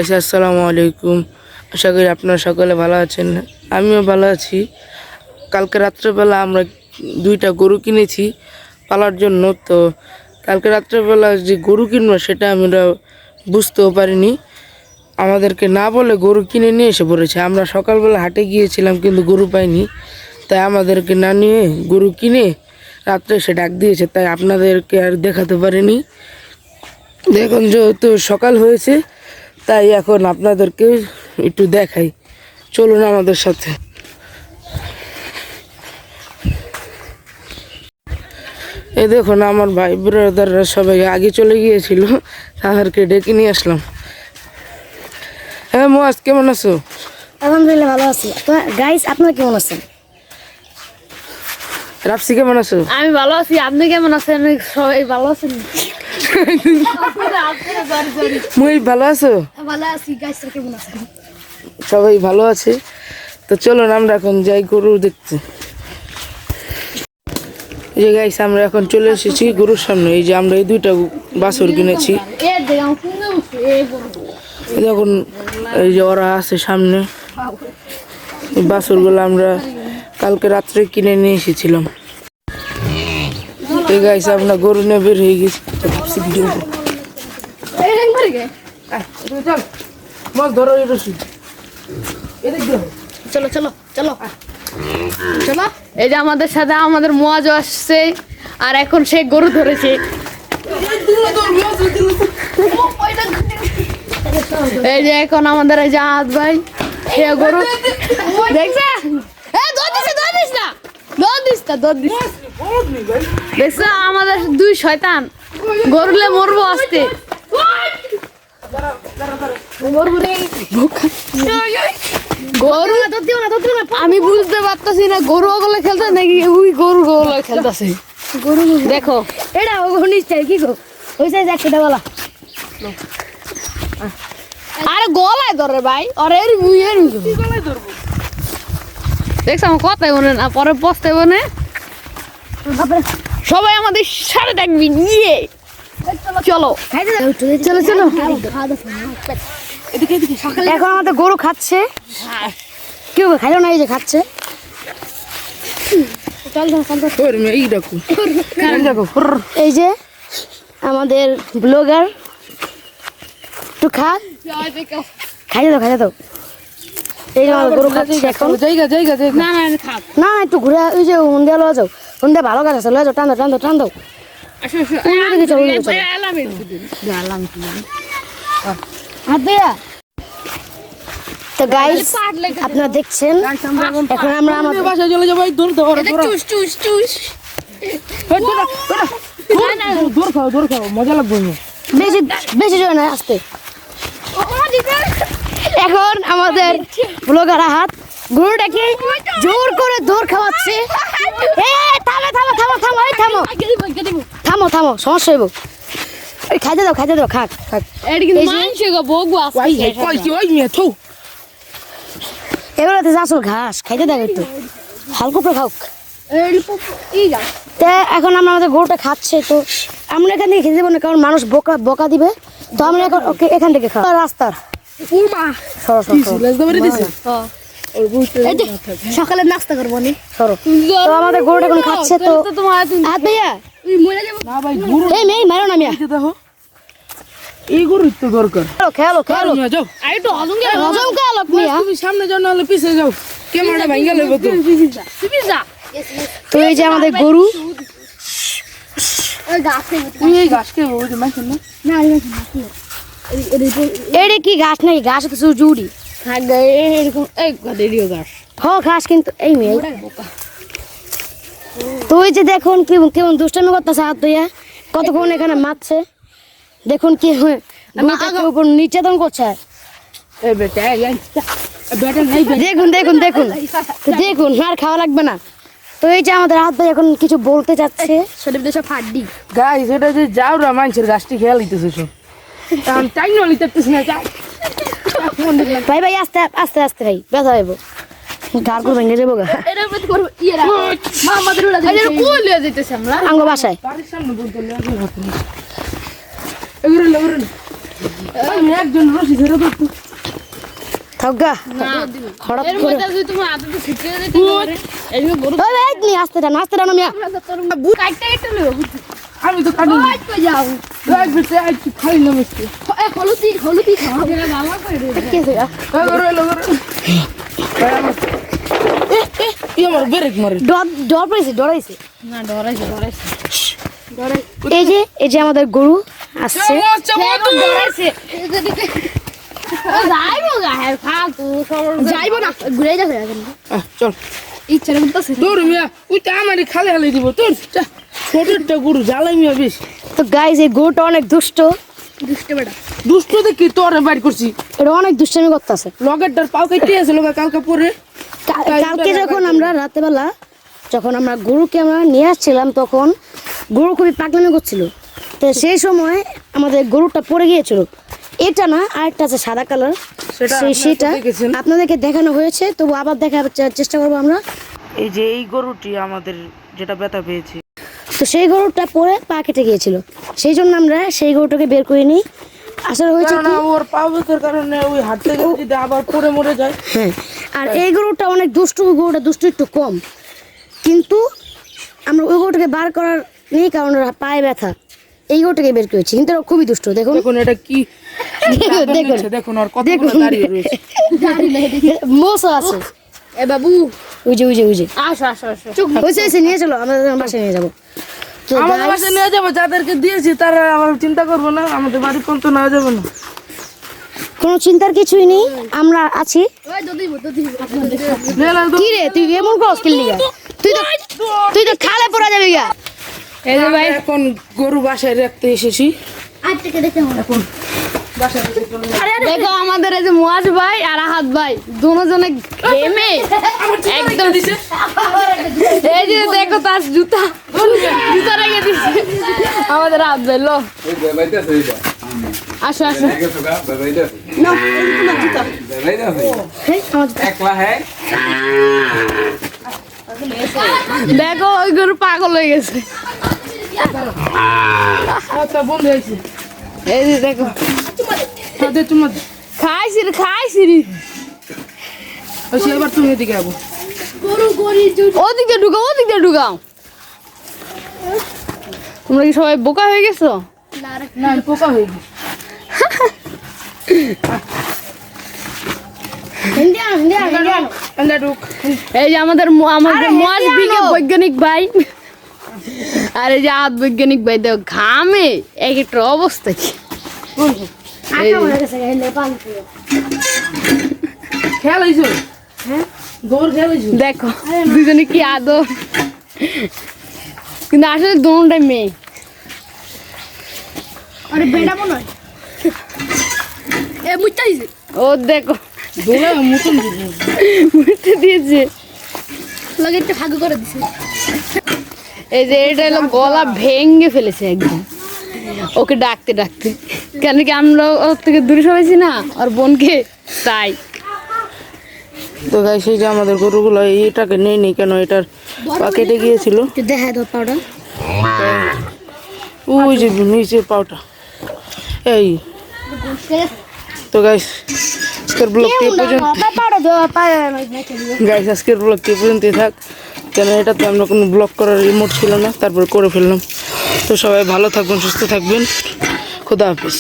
আসসালামু আলাইকুম। আশা করি আপনারা সকলে ভালো আছেন। আমিও ভালো আছি। কালকে রাত্রেবেলা আমরা 2টা গরু কিনেছি পালার জন্য। তো কালকে রাত্রেবেলা যে গরু কিনবো সেটা আমরা বুঝতেও পারিনি। আমাদেরকে না বলে গরু কিনে নিয়ে এসে পড়েছে। আমরা সকালবেলা হাটে গিয়েছিলাম কিন্তু গরু পাইনি, তাই আমাদেরকে না নিয়ে গরু কিনে রাত্রে এসে ডাক দিয়েছে, তাই আপনাদেরকে আর দেখাতে পারিনি। দেখুন যেহেতু সকাল হয়েছে তাই এখন আপনাদেরকে একটু দেখাই, চলুন আমাদের সাথে। এই দেখুন আমার ভাই ব্রাদাররা সবাই আগে চলে গিয়েছিল, তাদেরকে ডেকে নিয়ে আসলাম। হ্যাঁ মুয়াজ, কেমন আছো? আলহামদুলিল্লাহ ভালো আছি। গাইস আপনারা কেমন আছেন? রাফসি কেমন আছো? আমি ভালো আছি। আপনি কেমন আছেন? সবাই ভালো আছেন? মুই ভালো আছো? ভালো আছি। গাইস কেমন আছেন? সবাই ভালো আছে। তো চলুন আমরা এখন যাই গরু দেখতে। এই যে গাইস আমরা এখন চলে এসেছি গরুর সামনে। এই যে আমরা এই 2টা বাছুর কিনেছি। দেখুন এই যে ওরা আছে সামনে। এই বাছুরগুলো আমরা কালকে রাত্রে কিনে নিয়ে এসেছিলাম। এই গাইস আমরা গরু নিয়ে বের হয়ে গেছি। চলো চলো চলো চলো। এই যে আমাদের সাথে আমাদের মুয়াজ আসছে, আর এখন সে গরু ধরেছে। এই যে এখন আমাদের এই যে আহাদ ভাই, সে গরু দেখছে। দেখছো আমাদের 2 শয়তান গরুলে মরবো আসতে। গরু আমি বুঝতে পারতেছি না গরু ওগুলো খেলতে নাকি ওই গরু গুলো খেলতেছে। গরু দেখো এটা নিশ্চয় কি গো হয়েছে একটা বলা। আরে গলায় ধরে ভাই, আরে গলায় ধরবো। দেখছো আমার কথাই মনে না, পরে পস্তাই মনে। সবাই আমাদের সাথে থাকবি নিয়ে চলো চলো চলো। এখন আমাদের গরু খাচ্ছে। কেউ খাইলো না, এই যে খাচ্ছে। এই যে আমাদের ব্লগার একটু খাইয়ে দাও। এই যে আমাদের গরু খাচ্ছে এখন। না একটু ঘুরে ওই যে হুন্দিয়া লয়ে যাও, হুন্দিয়া ভালো গাছ আছে, লয়ে যাও, টান দাও। তো গাইস আপনারা দেখছেন এখন আমরা আমাদের বাসায় চলে যাবো। দূর খাও মজা লাগবে। বেশি জোরে না, আসতে। এখন আমাদের ব্লগার হাত গরুটাকে জোর করে দৌড় খাওয়াচ্ছে। থামো সমস্যা হইব। খাইতে দাও খাক। এগুলোতে আসল ঘাস খাইতে দাও, একটু হালকা করে খাও। এখন আমরা আমাদের গরুটা খাচ্ছে, তো আমরা এখান থেকে খেতে দেবো না, কারণ মানুষ বকা দিবে। তো আমরা এখন ওকে এখান থেকে খাওয়া রাস্তার সকালে নাস্তা করবো নি। তো আমাদের গরুটা এখন খাচ্ছে। তো হাত ভাইয়া মারো না মিয়া, এই গরুর তো দরকার। খেলো তুমি সামনে যাও নাহলে পিছিয়ে যাও, ক্যামেরাটা ভাঙা লইব তো। তো এই যে আমাদের গরু এটা কি ঘাস নাই, ঘাস তো জুড়ি ঘাস কিন্তু এই মেয়ে। তো ওই যে দেখুন কেমন দুষ্টামি করতেছে হাত ধুইয়া, কতক্ষণ এখানে মারছে। দেখুন কি উপর নির্যাতন করছে। দেখুন আর খাওয়া লাগবে না। তো এই যে আমাদের হাত ভাই এখন কিছু বলতে চাচ্ছে। গাইস এটা যে যাওরা মানুষের গাছটি খেয়াল হইতেছে সব। ভাই আস্তে আস্তে ভাই ব্যথা হইব, গার করে ভেঙে যাবো আঙ্গ বাসায়। আমি একজন রশি ধরে ধরতো থাকা হঠাৎ করে ওই ভাই নি আস্তে টানো মিয়া আমি তো কাটু এক বেশি আইছি খাই না মিষ্টি হলুদি খাওয়া কেসে গা আমার ব্রেক মারে ডরাইছে এই যে আমাদের গরু আসছে যাইবো না ঘুরে যাবে চল ইচ্ছা করতেছে তোর মিয়া ওই তো আমারই খালে খালে দিব তোর ছোট একটা গরু জ্বালাই মিয়া বেশ তো গাইজ এই গরুটা অনেক দুষ্ট দুষ্ট দেখি তোর বাড়ি করছি এটা অনেক দুষ্টামি করতেছে লগেরটার পাও কেটে আছে লগা কালকা পরে কালকে যখন আমরা রাতেবেলা যখন আমরা গরুকে আমরা নিয়ে আসছিলাম তখন গরু খুবই পাগলামি করছিল তো সেই সময় আমাদের গরুটা পড়ে গিয়েছিল এটা না আরেকটা আছে সাদা কালার সেটা আপনাদেরকে দেখানো হয়েছে তবু আবার দেখার চেষ্টা করবো আমরা এই যে এই গরুটি আমাদের যেটা ব্যথা পেয়েছে তো সেই গরুটা পরে পা কেটে গিয়েছিল সেই জন্য আমরা সেই গরুটাকে বের করে নিই আসলে হয়েছে কারণ ওর পা ব্যথার কারণে ওই হাঁটতে গেলে যদি আবার পড়ে মরে যায় হ্যাঁ আর এই গরুটা অনেক গরুটা দুষ্টু একটু কম কিন্তু আমরা ওই গরুটাকে বার করার নেই কারণ ওর পায়ে ব্যথা এই গরুটাকে বের করেছি কিন্তু ওরা খুবই দুষ্ট দেখুন দেখুন এটা কি দেখুন দেখুন আর কতগুলো দাঁড়িয়ে রয়েছে মোসা আছে এ বাবু ওই যে আসো হয়েছে নিয়ে চলো আমাদের বাসায় নিয়ে যাবো তো আমাদের বাসায় নিয়ে যাবো যাদেরকে দিয়েছি তারা আবার চিন্তা করবো না আমাদের বাড়ি পর্যন্ত নেওয়া যাবে না কোনো চিন্তার কিছুই নেই আমরা আছি কি রে তুই এমন করস কি লিগা তুই তো খালে পড়া যাবে গা এই যে ভাই এখন গরু বাসায় রাখতে এসেছি এখন বাসায় রেখে চলে যাবো। দেখো আমাদের এই যে মুয়াজ ভাই আর আহাত ভাই দুজনে গেমে একদম দিছে এই যে দেখো তার জুতা রেখে দিছে আমাদের হাত ভাই লো আসো দেখো ওই গরু পাগল হয়ে গেছে আচ্ছা বন্ধ হয়েছে এই যে দেখো দে তুমি খাইছি রে ওই এবার তুমি এদিকে যাবো ওদিকে ঢুকাও তোমরা কি সবাই বোকা হয়ে গেছো না আমি পোকা হয়ে গেছি ঢুক এই যে আমাদের মুয়াজ বৈজ্ঞানিক ভাই আর এই যে আদ বৈজ্ঞানিক ভাই দেখো ঘামে এক একটা অবস্থা কি খেলাইছো হ্যাঁ গোবর খেলাইছো দেখো দুজনে কি আদর কিন্তু আসলে দোনোটাই মেয়ে আরে বেটা মনে হয় ও দেখো দোলা মতন মুড়তে দিয়েছে লাগে একটা ভাগ করে দিছে এই যে এটা হলো গলা ভেঙে ফেলেছে একদম ওকে ডাকতে কেন কি আমরা ওর থেকে দূরে সবাইছি না আর বোনকে তাই তো গাই সেই যে আমাদের গরুগুলো এটাকে নেই নি কেন এটার পা কেটে গিয়েছিল একটু দেখায় দাও পাউডার ওই যে নিচে পাওটা এই তো গাইস আজকের ব্লগটি এই পর্যন্ত গাইস আজকের ব্লগটি এই পর্যন্তই থাক কেন এটাতে আমরা কোনো ব্লগ করার রিমোট ছিল না তারপর করে ফেললাম তো সবাই ভালো থাকবেন সুস্থ থাকবেন খুদা হাফেজ